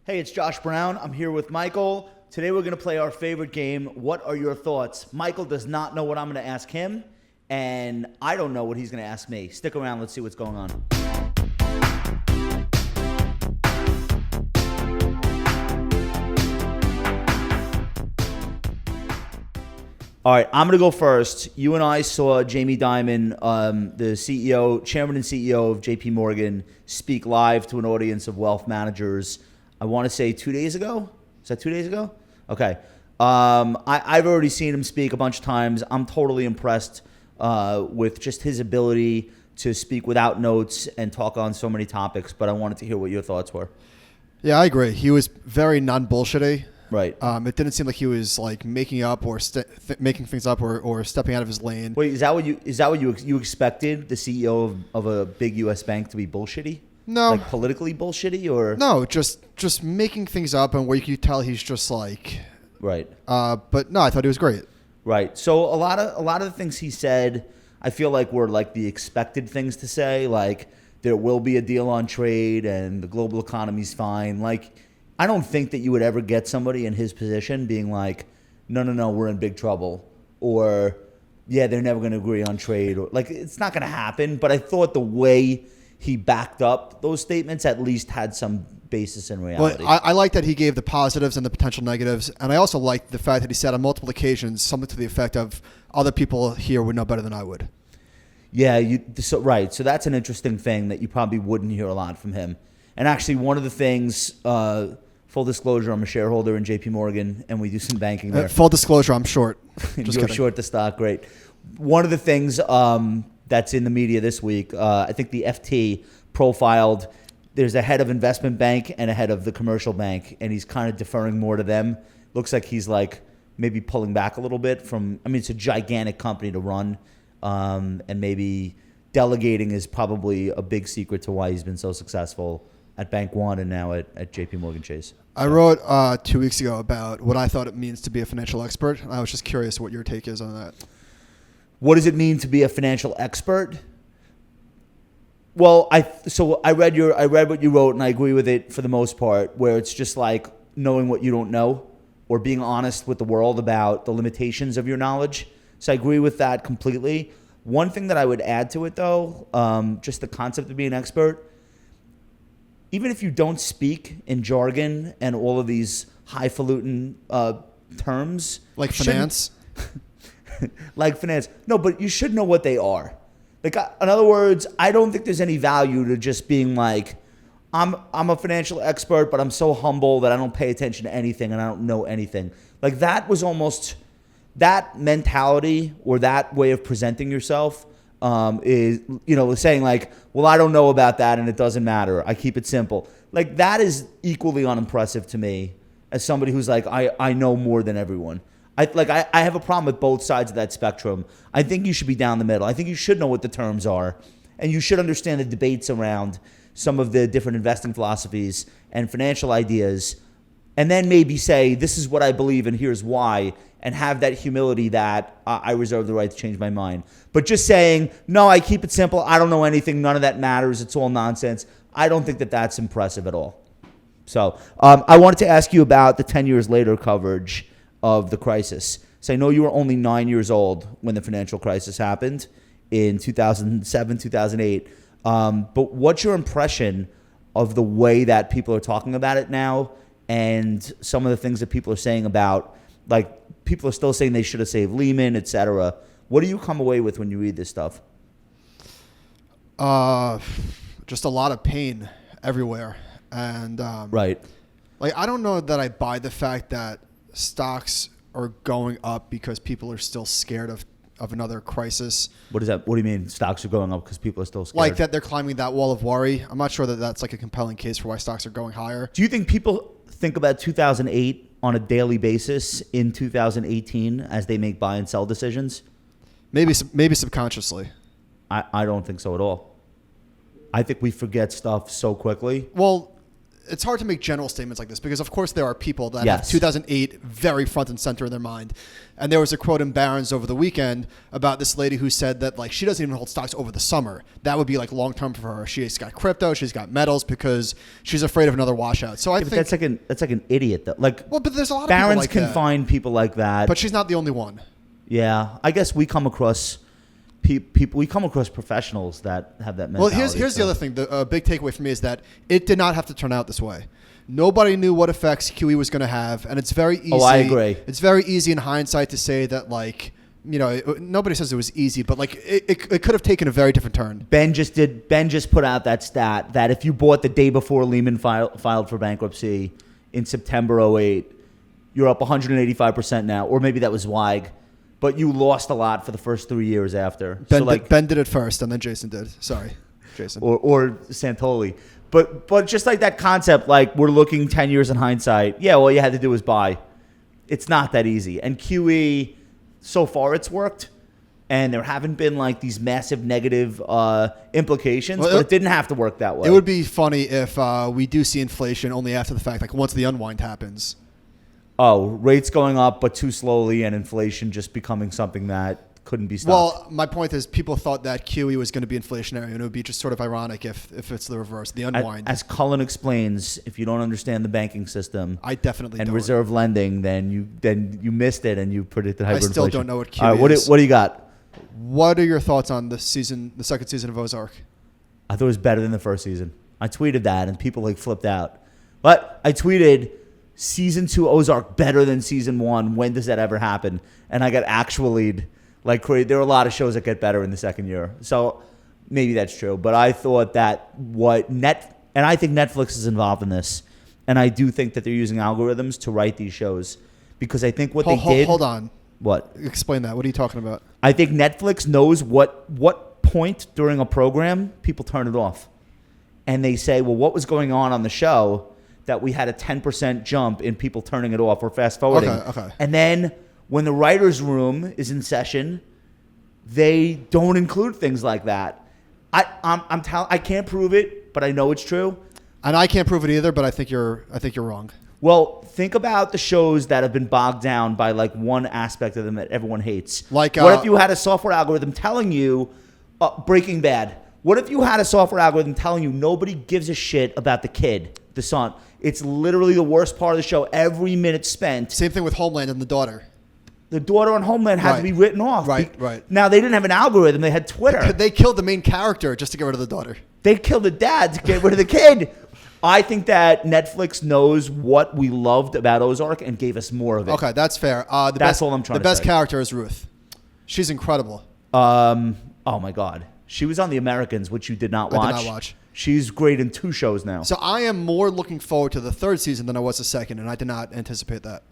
Hey, it's Josh Brown. I'm here with Michael. Today we're going to play our favorite game, What Are Your Thoughts? Michael does not know what I'm going to ask him, and I don't know what he's going to ask me. Stick around. Let's see what's going on. All right, I'm going to go first. You and I saw Jamie Dimon, the chairman and CEO of JP Morgan, speak live to an audience of wealth managers. I want to say 2 days ago. Is that 2 days ago? Okay. I've already seen him speak a bunch of times. I'm totally impressed with just his ability to speak without notes and talk on so many topics, but I wanted to hear what your thoughts were. Yeah, I agree. He was very non-bullshitty. Right. It didn't seem like he was like making up or making things up or stepping out of his lane. Wait, is that what you expected the CEO of a big U.S. bank to be bullshitty? No. Like politically bullshitty or? No, just making things up and where you could tell he's just like. Right. But no, I thought he was great. Right. So a lot of the things he said, I feel like were like the expected things to say, like there will be a deal on trade and the global economy's fine. Like I don't think that you would ever get somebody in his position being like, no, we're in big trouble, or yeah, they're never going to agree on trade, or like it's not going to happen. But I thought the way he backed up those statements at least had some basis in reality. Well, I like that he gave the positives and the potential negatives, and I also liked the fact that he said on multiple occasions something to the effect of other people here would know better than I would. Yeah, right. So that's an interesting thing that you probably wouldn't hear a lot from him. And actually, one of the things, full disclosure, I'm a shareholder in JP Morgan, and we do some banking there. Full disclosure, I'm short. You're kidding. Short the stock, great. One of the things that's in the media this week, I think the FT profiled, there's a head of investment bank and a head of the commercial bank, and he's kind of deferring more to them. Looks like he's like maybe pulling back a little bit from, I mean, it's a gigantic company to run, and maybe delegating is probably a big secret to why he's been so successful at Bank One and now at JP Morgan Chase. I wrote 2 weeks ago about what I thought it means to be a financial expert, and I was just curious what your take is on that. What does it mean to be a financial expert? Well, I read what you wrote, and I agree with it for the most part, where it's just like knowing what you don't know or being honest with the world about the limitations of your knowledge. So I agree with that completely. One thing that I would add to it, though, just the concept of being an expert, even if you don't speak in jargon and all of these highfalutin terms. Like finance? Like finance. No, but you should know what they are. Like, in other words, I don't think there's any value to just being like, I'm a financial expert, but I'm so humble that I don't pay attention to anything and I don't know anything. Like that was almost, that mentality or that way of presenting yourself is, saying like, well, I don't know about that and it doesn't matter. I keep it simple. Like that is equally unimpressive to me as somebody who's like, I know more than everyone. I have a problem with both sides of that spectrum. I think you should be down the middle. I think you should know what the terms are, and you should understand the debates around some of the different investing philosophies and financial ideas, and then maybe say, this is what I believe and here's why, and have that humility that I reserve the right to change my mind. But just saying, no, I keep it simple, I don't know anything, none of that matters, it's all nonsense, I don't think that that's impressive at all. So I wanted to ask you about the 10 years later coverage of the crisis. So I know you were only 9 years old when the financial crisis happened in 2007, 2008. But what's your impression of the way that people are talking about it now and some of the things that people are saying about, like people are still saying they should have saved Lehman, et cetera. What do you come away with when you read this stuff? Just a lot of pain everywhere. And right. Like, I don't know that I buy the fact that stocks are going up because people are still scared of another crisis. What is that? What do you mean stocks are going up because people are still scared? Like that they're climbing that wall of worry. I'm not sure that that's like a compelling case for why stocks are going higher. Do you think people think about 2008 on a daily basis in 2018 as they make buy and sell decisions? Maybe subconsciously. I don't think so at all. I think we forget stuff so quickly. Well, it's hard to make general statements like this because, of course, there are people that Yes. have 2008 very front and center in their mind. And there was a quote in Barron's over the weekend about this lady who said that like she doesn't even hold stocks over the summer. That would be like long term for her. She's got crypto, she's got metals because she's afraid of another washout. So I But think that's like an idiot though. Like, well, but there's a lot of Barron's people like can that. find people like that. But she's not the only one. Yeah, I guess we come across people. We come across professionals that have that mentality. Well, here's the other thing. The big takeaway for me is that it did not have to turn out this way. Nobody knew what effects QE was going to have, and it's very easy. Oh, I agree. It's very easy in hindsight to say that, like, you know, nobody says it was easy, but like it could have taken a very different turn. Ben just put out that stat that if you bought the day before Lehman filed for bankruptcy in September '08, you're up 185% now, or maybe that was Zweig, but you lost a lot for the first 3 years after. Ben did it first, and then Jason did. Sorry, Jason. Or Santoli. But just like that concept, like we're looking 10 years in hindsight, yeah, all you had to do was buy. It's not that easy. And QE, so far it's worked. And there haven't been like these massive negative implications, but it didn't have to work that way. It would be funny if we do see inflation only after the fact, like once the unwind happens. Oh, rates going up, but too slowly, and inflation just becoming something that couldn't be stopped. Well, my point is people thought that QE was going to be inflationary, and it would be just sort of ironic if it's the reverse, the unwind. As Cullen explains, if you don't understand the banking system, I definitely and don't. reserve lending, then you missed it and you predicted hyperinflation. I still don't know what QE All right, is. What do you got? What are your thoughts on the second season of Ozark? I thought it was better than the first season. I tweeted that, and people like flipped out. But I tweeted season 2 Ozark better than season 1. When does that ever happen? And I got actually like crazy. There are a lot of shows that get better in the second year, so maybe that's true. But I thought that and I think Netflix is involved in this, and I do think that they're using algorithms to write these shows because I think what they did. Hold on. What? Explain that. What are you talking about? I think Netflix knows what point during a program people turn it off. And they say, well, what was going on the show that we had a 10% jump in people turning it off or fast forwarding? Okay. And then when the writer's room is in session, they don't include things like that. I can't prove it, but I know it's true. And I can't prove it either, but I think you're wrong. Well, think about the shows that have been bogged down by like one aspect of them that everyone hates. Like, what if you had a software algorithm telling you Breaking Bad? What if you had a software algorithm telling you nobody gives a shit about the kid, the son? It's literally the worst part of the show. Every minute spent. Same thing with Homeland and the daughter. The daughter on Homeland had to be written off. Right. Now, they didn't have an algorithm. They had Twitter. They killed the main character just to get rid of the daughter. They killed the dad to get rid of the kid. I think that Netflix knows what we loved about Ozark and gave us more of it. Okay, that's fair. That's all I'm trying to say. The best character is Ruth. She's incredible. Oh, my God. She was on The Americans, which you did not watch. I did not watch. She's great in 2 shows now. So I am more looking forward to the 3rd season than I was the 2nd, and I did not anticipate that.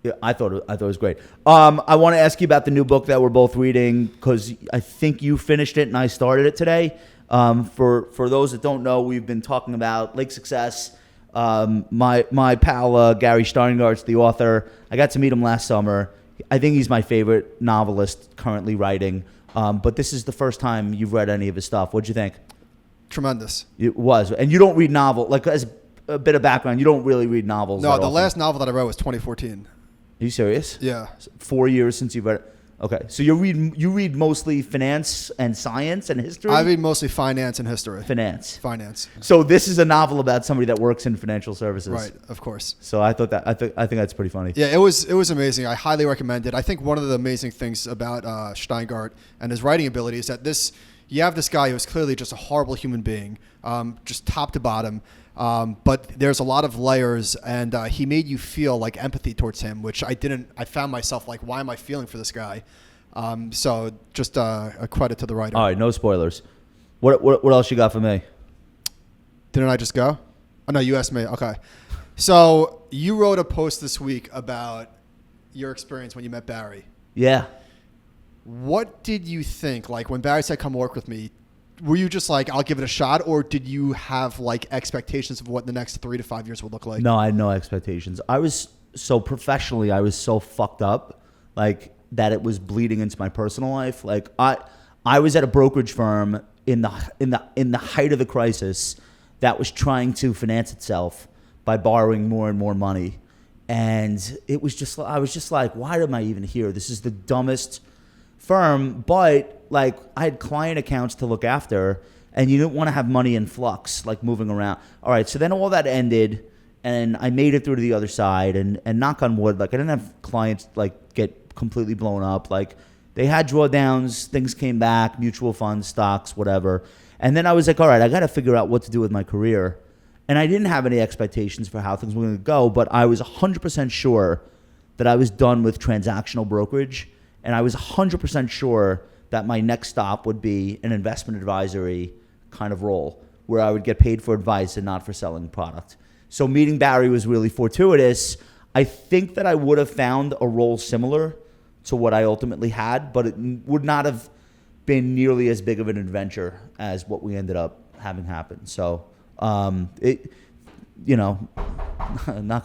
Yeah, I thought it was great. I want to ask you about the new book that we're both reading because I think you finished it and I started it today. For those that don't know, we've been talking about Lake Success. My pal Gary Sheyngart, the author, I got to meet him last summer. I think he's my favorite novelist currently writing. But this is the first time you've read any of his stuff. What'd you think? Tremendous. It was. And you don't read novel. Like, as a bit of background, you don't really read novels. No, that the often. last novel that I read was 2014. Are you serious? Yeah. 4 years since you've read it? Okay. So you read mostly finance and science and history? I read mostly finance and history. Finance. So this is a novel about somebody that works in financial services. Right, of course. So I think that's pretty funny. Yeah, it was amazing. I highly recommend it. I think one of the amazing things about Sheyngart and his writing ability is that you have this guy who is clearly just a horrible human being, just top to bottom. But there's a lot of layers, and he made you feel like empathy towards him, which I didn't. I found myself like, why am I feeling for this guy? So just a credit to the writer. All right, no spoilers. What else you got for me? Didn't I just go? Oh no, you asked me. Okay. So you wrote a post this week about your experience when you met Barry. Yeah. What did you think? Like when Barry said, "Come work with me," were you just like, "I'll give it a shot," or did you have like expectations of what the next 3 to 5 years would look like? No, I had no expectations. I was so fucked up, like that it was bleeding into my personal life. Like I was at a brokerage firm in the height of the crisis that was trying to finance itself, by borrowing more and more money. And I was just like, why am I even here? This is the dumbest firm. But like, I had client accounts to look after, and you didn't want to have money in flux, like moving around. All right, so then all that ended, and I made it through to the other side. And knock on wood, like I didn't have clients like get completely blown up. Like they had drawdowns, things came back, mutual funds, stocks, whatever. And then I was like, all right, I got to figure out what to do with my career. And I didn't have any expectations for how things were going to go, but I was 100% sure that I was done with transactional brokerage, and I was 100% sure that my next stop would be an investment advisory kind of role where I would get paid for advice and not for selling product. So meeting Barry was really fortuitous. I think that I would have found a role similar to what I ultimately had, but it would not have been nearly as big of an adventure as what we ended up having happen. So... knock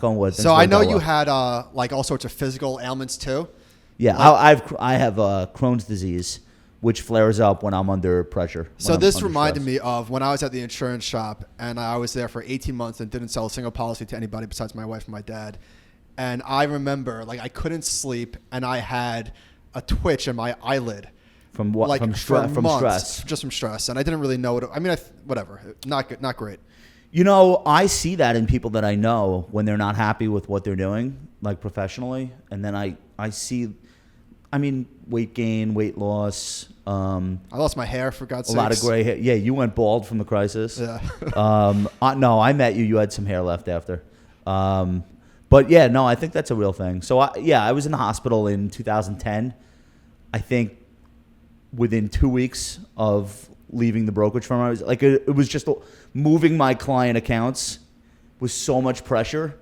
on wood. So I know you had like all sorts of physical ailments too. Yeah, like, I have Crohn's disease, which flares up when I'm under pressure. So this reminded me of when I was at the insurance shop, and I was there for 18 months and didn't sell a single policy to anybody besides my wife and my dad. And I remember like I couldn't sleep, and I had a twitch in my eyelid. From what? Like from months, stress. Just from stress, and I didn't really know what. I mean, whatever. Not good. Not great. You know, I see that in people that I know when they're not happy with what they're doing, like professionally, and then I see, I mean, weight gain, weight loss. I lost my hair, for God's sake. A lot of gray hair. Yeah, you went bald from the crisis. Yeah. No, I met you. You had some hair left after. But yeah, no, I think that's a real thing. So I was in the hospital in 2010. I think within 2 weeks of leaving the brokerage firm, I was like, it was just moving my client accounts was so much pressure,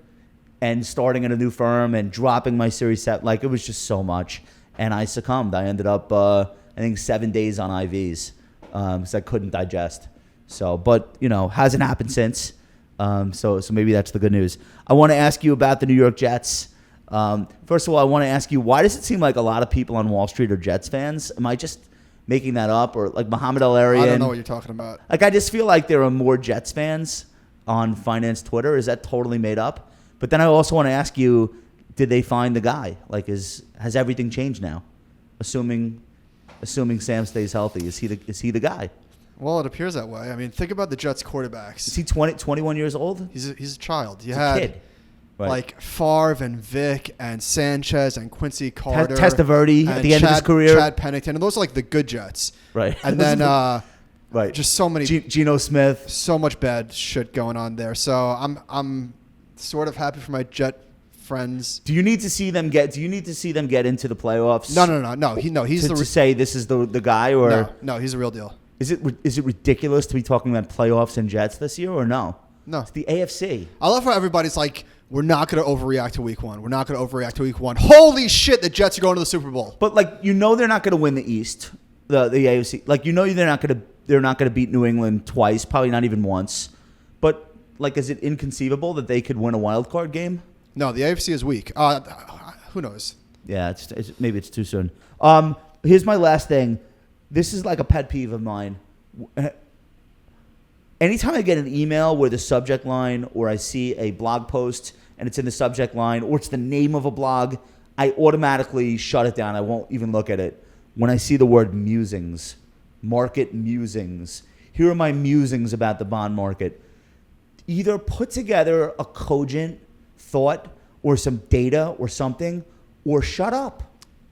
and starting at a new firm and dropping my Series 7, like it was just so much, and I succumbed. I ended up, I think 7 days on IVs because I couldn't digest. So, but hasn't happened since. So maybe that's the good news. I want to ask you about the New York Jets. First of all, I want to ask you, why does it seem like a lot of people on Wall Street are Jets fans? Am I just making that up? Or like Muhammad El-Arian? I don't know what you're talking about. Like, I just feel like there are more Jets fans on finance Twitter. Is that totally made up? But then I also want to ask you, did they find the guy? Like, has everything changed now? Assuming Sam stays healthy, is he the guy? Well, it appears that way. I mean, think about the Jets quarterbacks. Is he 21 years old? He's a child. He's a kid. Right. Like Favre and Vic and Sanchez and Quincy Carter. Testaverde at the end of his career. Chad Pennington. And those are like the good Jets. Right. And then right. just so many. Geno Smith. So much bad shit going on there. So I'm sort of happy for my Jet friends. Do you need to see them get into the playoffs? No. He's to say this is the guy, or no, he's the real deal. Is it ridiculous to be talking about playoffs and Jets this year, or no? No. It's the AFC. I love how everybody's like, we're not going to overreact to week one. We're not going to overreact to week one. Holy shit, the Jets are going to the Super Bowl. But like, they're not going to win the East, the AFC. Like, they're not going to beat New England twice, probably not even once. But like, is it inconceivable that they could win a wild card game? No, the AFC is weak. Who knows? Yeah, maybe it's too soon. Here's my last thing. This is like a pet peeve of mine. Anytime I get an email where the subject line, or I see a blog post and it's in the subject line, or it's the name of a blog, I automatically shut it down. I won't even look at it. When I see the word musings, market musings, here are my musings about the bond market. Either put together a cogent thought or some data or something, or shut up.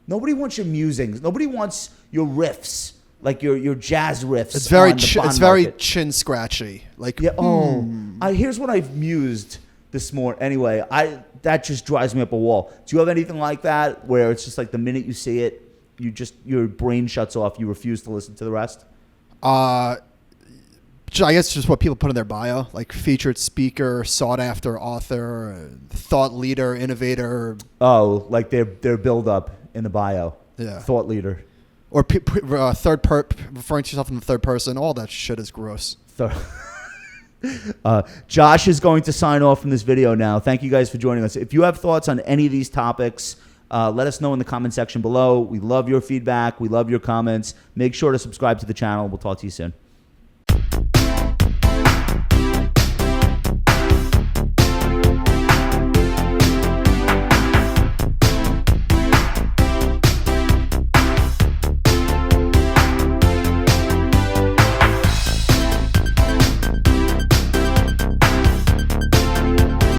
Nobody wants your musings. Nobody wants your riffs. Like your jazz riffs. It's very chin scratchy. Like, yeah. Here's what I've mused this morning. Anyway, that just drives me up a wall. Do you have anything like that where it's just like the minute you see it, your brain shuts off. You refuse to listen to the rest. I guess just what people put in their bio, like featured speaker, sought after author, thought leader, innovator. Oh, like their build up in the bio. Yeah. Thought leader. Or referring to yourself in the third person. All that shit is gross. Josh is going to sign off from this video now. Thank you guys for joining us. If you have thoughts on any of these topics, let us know in the comment section below. We love your feedback. We love your comments. Make sure to subscribe to the channel. We'll talk to you soon.